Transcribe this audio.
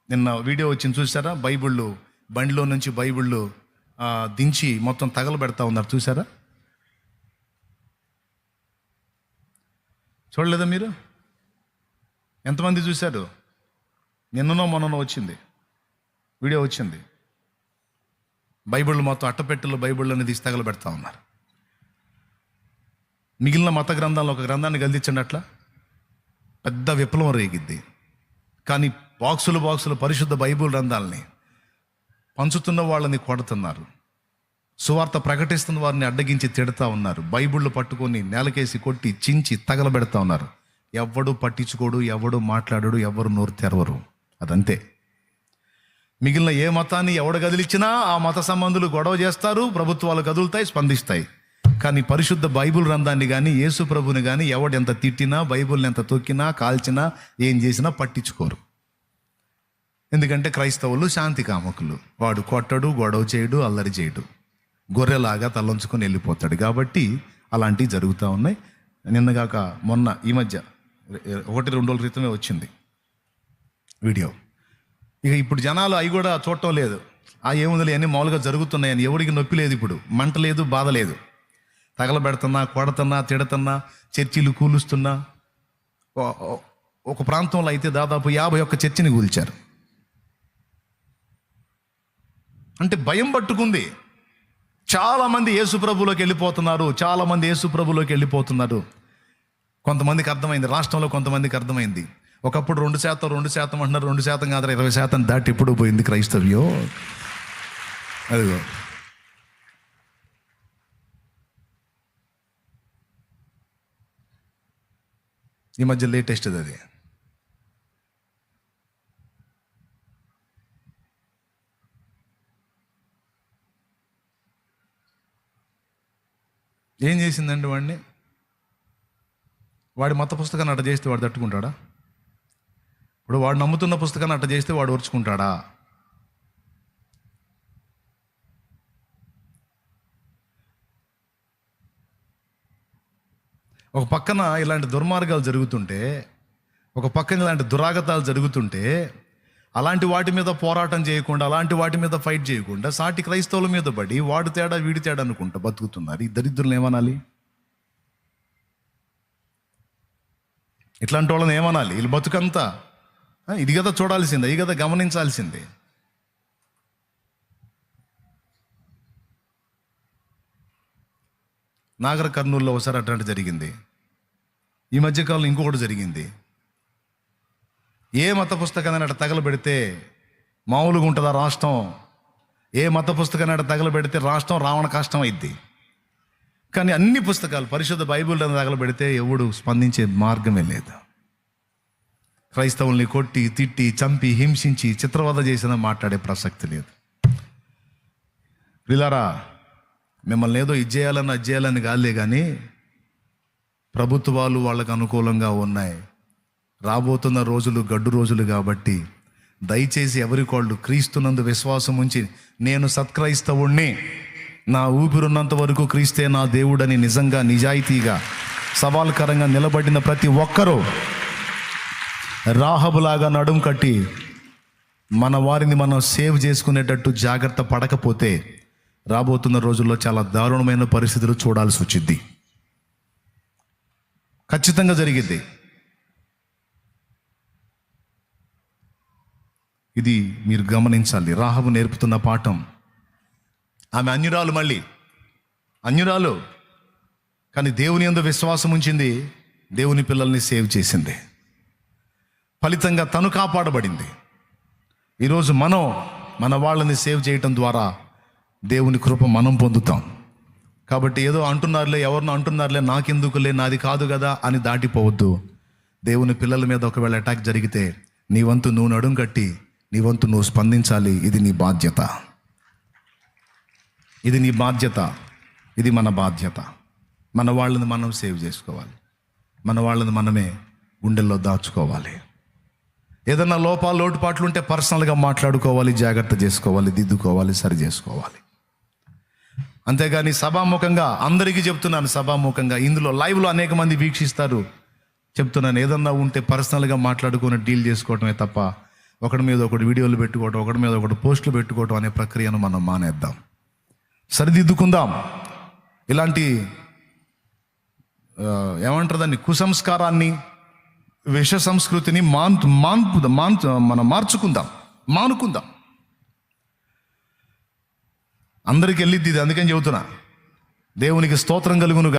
నిన్న వీడియో వచ్చింది చూసారా? బైబిళ్ళు బండిలో నుంచి బైబిళ్ళు దించి మొత్తం తగలబెడతా ఉన్నారు, చూసారా? చూడలేదా మీరు? ఎంతమంది చూశారు? నిన్ననో మొన్ననో వచ్చింది వీడియో వచ్చింది. బైబిళ్ళు మొత్తం అట్టపెట్టెలో బైబిళ్ళని తీసి తగలబెడతా ఉన్నారు. మిగిలిన మత గ్రంథాల్లో ఒక గ్రంథాన్ని గల్దించండి, అట్లా పెద్ద విప్లవం రేగిద్ది. కానీ బాక్సులు పరిశుద్ధ బైబిల్ గ్రంథాలని పంచుతున్న వాళ్ళని కొడుతున్నారు, సువార్త ప్రకటిస్తున్న వారిని అడ్డగించి తిడతా ఉన్నారు, బైబిళ్ళు పట్టుకొని నేలకేసి కొట్టి చించి తగలబెడతా ఉన్నారు. ఎవడు పట్టించుకోడు, ఎవడు మాట్లాడడు, ఎవరు నోరు తెరవరు. అదంతే. మిగిలిన ఏ మతాన్ని ఎవడు కదిలిచ్చినా ఆ మత సంబంధులు గొడవ చేస్తారు, ప్రభుత్వాలు కదులుతాయి, స్పందిస్తాయి. కానీ పరిశుద్ధ బైబిల్ గ్రంథాన్ని కానీ యేసు ప్రభుని కానీ ఎవడెంత తిట్టినా, బైబిల్ని ఎంత తొక్కినా, కాల్చినా, ఏం చేసినా పట్టించుకోరు. ఎందుకంటే క్రైస్తవులు శాంతి కామకులు. వాడు కొట్టడు, గొడవ చేయడు, అల్లరి చేయడు, గొర్రెలాగా తలంచుకొని వెళ్ళిపోతాడు. కాబట్టి అలాంటివి జరుగుతూ ఉన్నాయి. నిన్నగాక మొన్న ఈ మధ్య 1-2 రోజుల క్రితమే వచ్చింది వీడియో. ఇక ఇప్పుడు జనాలు అవి కూడా చూడటం లేదు. ఏముంది అన్నీ మామూలుగా జరుగుతున్నాయని, ఎవరికి నొప్పి లేదు, ఇప్పుడు మంట లేదు, బాధ లేదు. తగలబెడుతున్నా, కొడుతున్నా, తిడుతున్నా, చర్చిలు కూలుస్తున్నా. ఒక ప్రాంతంలో అయితే దాదాపు 51 చర్చిని కూల్చారు. అంటే భయం పట్టుకుంది. చాలామంది యేసుప్రభులోకి వెళ్ళిపోతున్నారు. కొంతమందికి అర్థమైంది, రాష్ట్రంలో కొంతమందికి అర్థమైంది. ఒకప్పుడు 2% అంటున్నారు, 2% కాదు 20% దాటి ఎప్పుడు పోయింది క్రైస్తవ్యం. అదిగో ఈ మధ్య లేటెస్ట్ అది. ఏం చేసిందండి వాడిని? వాడి మత పుస్తకాన్ని అట్ట చేస్తే వాడు తట్టుకుంటాడా? ఇప్పుడు వాడు నమ్ముతున్న పుస్తకాన్ని అట్ట చేస్తే వాడు ఓర్చుకుంటాడా? ఒక పక్కన ఇలాంటి దుర్మార్గాలు జరుగుతుంటే, ఒక పక్కన ఇలాంటి దురాగతాలు జరుగుతుంటే, అలాంటి వాటి మీద పోరాటం చేయకుండా, అలాంటి వాటి మీద ఫైట్ చేయకుండా సాటి క్రైస్తవుల మీద పడి వాడు తేడా వీడి తేడా అనుకుంటా బతుకుతున్నారు. ఈ దరిద్రులను ఏమనాలి? ఇట్లాంటి వాళ్ళని ఏమనాలి? వీళ్ళు బతుకంతా ఇది కదా చూడాల్సిందే, ఇది కదా గమనించాల్సిందే. నాగర్ కర్నూలులో ఒకసారి అట్లాంటి జరిగింది. ఈ మధ్యకాలంలో ఇంకొకటి జరిగింది. ఏ మత పుస్తకాన్ని అట్లా తగలబెడితే మామూలుగా ఉంటుందా రాష్ట్రం? ఏ మత పుస్తకాన్ని అట్లా తగలబెడితే రాష్ట్రం రావణ కష్టం అయింది. కానీ అన్ని పుస్తకాలు పరిశుద్ధ బైబిల్ తగలబెడితే ఎవడు స్పందించే మార్గమే లేదు. క్రైస్తవుల్ని కొట్టి, తిట్టి, చంపి, హింసించి, చిత్రవద చేసినా మాట్లాడే ప్రసక్తి లేదు. ప్రియులారా, మిమ్మల్ని ఏదో ఇది చేయాలని కాలే, కానీ ప్రభుత్వాలు వాళ్ళకు అనుకూలంగా ఉన్నాయి. రాబోతున్న రోజులు గడ్డు రోజులు కాబట్టి దయచేసి ఎవరికోళ్ళు క్రీస్తునందు విశ్వాసం ఉంచి, నేను సత్క్రైస్తవుణ్ణి, నా ఊపిరున్నంత వరకు క్రీస్తే నా దేవుడని నిజంగా నిజాయితీగా సవాల్కరంగా నిలబడిన ప్రతి ఒక్కరూ రాహబులాగా నడుం కట్టి మన వారిని మనం సేవ్ చేసుకునేటట్టు జాగ్రత్త పడకపోతే రాబోతున్న రోజుల్లో చాలా దారుణమైన పరిస్థితులు చూడాల్సి వచ్చింది. ఖచ్చితంగా జరిగిద్ది. ఇది మీరు గమనించాలి. రాహబు నేర్పుతున్న పాఠం. ఆమె అన్యురాలు కానీ దేవుని యందు విశ్వాసం ఉంచింది, దేవుని పిల్లల్ని సేవ్ చేసింది. ఫలితంగా తను కాపాడబడింది. ఈరోజు మనం మన వాళ్ళని సేవ్ చేయటం ద్వారా దేవుని కృప మనం పొందుతాం. కాబట్టి ఏదో అంటున్నారులే, ఎవరినో అంటున్నారులే, నాకెందుకులే, నాది కాదు కదా అని దాటిపోవద్దు. దేవుని పిల్లల మీద ఒకవేళ అటాక్ జరిగితే నీ వంతు నువ్వు నడుం కట్టి, నీ వంతు నువ్వు స్పందించాలి. ఇది నీ బాధ్యత, ఇది మన బాధ్యత. మన వాళ్ళని మనం సేవ్ చేసుకోవాలి, మన వాళ్ళని మనమే గుండెల్లో దాచుకోవాలి. ఏదన్నా లోటుపాట్లు ఉంటే పర్సనల్గా మాట్లాడుకోవాలి, జాగ్రత్త చేసుకోవాలి, దిద్దుకోవాలి, సరి చేసుకోవాలి. అంతేగాని సభాముఖంగా అందరికీ చెప్తున్నాను, సభాముఖంగా ఇందులో లైవ్లో అనేక మంది వీక్షిస్తారు, చెప్తున్నాను, ఏదన్నా ఉంటే పర్సనల్గా మాట్లాడుకొని డీల్ చేసుకోవటమే తప్ప ఒకటి మీద ఒకటి వీడియోలు పెట్టుకోవటం, ఒకటి మీద ఒకటి పోస్టులు పెట్టుకోవటం అనే ప్రక్రియను మనం మానేద్దాం, సరిదిద్దుకుందాం. ఇలాంటి ఏమంటారు దాన్ని, కుసంస్కారాన్ని, విష సంస్కృతిని మనం మానుకుందాం. అందరికి వెళ్ళిద్ది ఇది, అందుకని చెబుతున్నా. దేవునికి స్తోత్రం కలుగును.